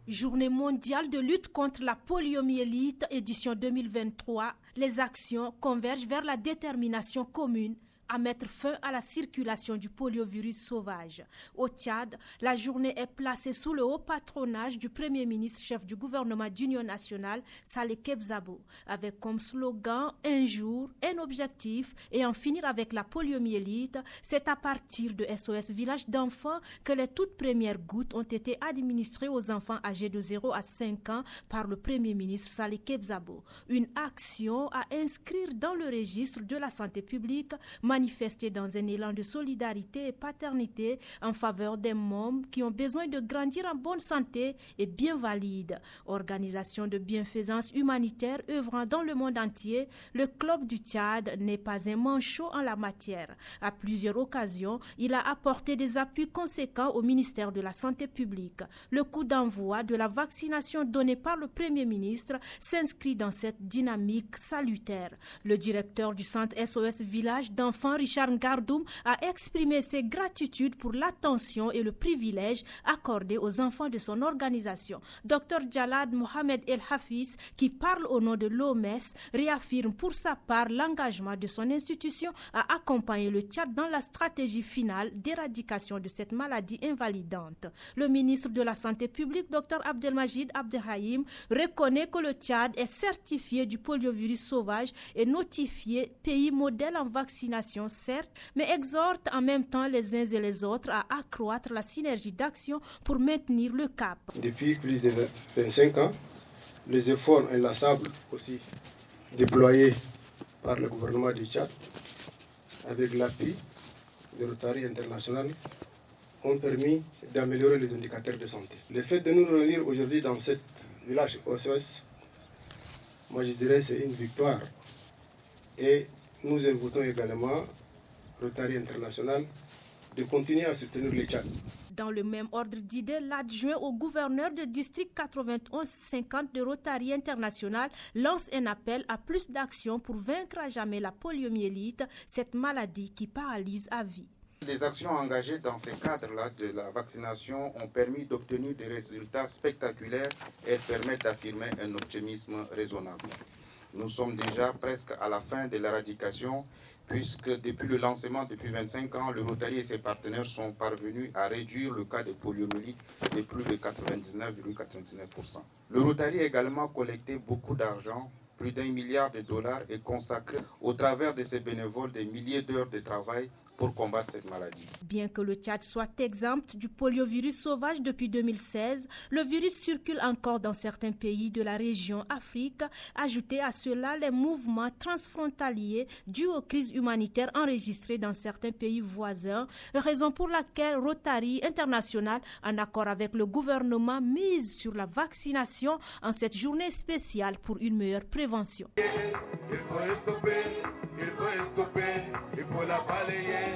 Journée mondiale de lutte contre la poliomyélite, édition 2023. Les actions convergent vers la détermination commune à mettre fin à la circulation du poliovirus sauvage. Au Tchad, la journée est placée sous le haut patronage du Premier ministre chef du gouvernement d'Union nationale, Saleh Kebzabo, avec comme slogan « Un jour, un objectif » et en finir avec la poliomyélite. C'est à partir de SOS Village d'enfants que les toutes premières gouttes ont été administrées aux enfants âgés de 0 à 5 ans par le Premier ministre Saleh Kebzabo. Une action à inscrire dans le registre de la santé publique, manifesté dans un élan de solidarité et paternité en faveur des mômes qui ont besoin de grandir en bonne santé et bien valides. Organisation de bienfaisance humanitaire œuvrant dans le monde entier, le Club du Tchad n'est pas un manchot en la matière. À plusieurs occasions, il a apporté des appuis conséquents au ministère de la Santé publique. Le coup d'envoi de la vaccination donné par le Premier ministre s'inscrit dans cette dynamique salutaire. Le directeur du centre SOS Village d'enfants, Richard Ngardoum, a exprimé ses gratitudes pour l'attention et le privilège accordé aux enfants de son organisation. Dr Jalad Mohamed El Hafiz, qui parle au nom de l'OMS, réaffirme pour sa part l'engagement de son institution à accompagner le Tchad dans la stratégie finale d'éradication de cette maladie invalidante. Le ministre de la Santé publique, Dr Abdelmajid Abdelrahim, reconnaît que le Tchad est certifié du poliovirus sauvage et notifié pays modèle en vaccination, certes, mais exhorte en même temps les uns et les autres à accroître la synergie d'action pour maintenir le cap. Depuis plus de 25 ans, les efforts inlassables aussi déployés par le gouvernement du Tchad avec l'appui de Rotary International ont permis d'améliorer les indicateurs de santé. Le fait de nous réunir aujourd'hui dans ce village SOS, moi je dirais c'est une victoire. Et nous invitons également Rotary International de continuer à soutenir le Tchad. Dans le même ordre d'idées, l'adjoint au gouverneur de district 91-50 de Rotary International lance un appel à plus d'actions pour vaincre à jamais la poliomyélite, cette maladie qui paralyse à vie. Les actions engagées dans ce cadre-là de la vaccination ont permis d'obtenir des résultats spectaculaires et permettent d'affirmer un optimisme raisonnable. Nous sommes déjà presque à la fin de l'éradication puisque depuis le lancement, depuis 25 ans, le Rotary et ses partenaires sont parvenus à réduire le cas de poliomyélite de plus de 99,99%. Le Rotary a également collecté beaucoup d'argent, plus d'$1 milliard et consacré au travers de ses bénévoles des milliers d'heures de travail pour combattre cette maladie. Bien que le Tchad soit exempt du poliovirus sauvage depuis 2016, le virus circule encore dans certains pays de la région Afrique. Ajoutez à cela les mouvements transfrontaliers dus aux crises humanitaires enregistrées dans certains pays voisins, raison pour laquelle Rotary International, en accord avec le gouvernement, mise sur la vaccination en cette journée spéciale pour une meilleure prévention. Il faut stopper, il faut la balayer.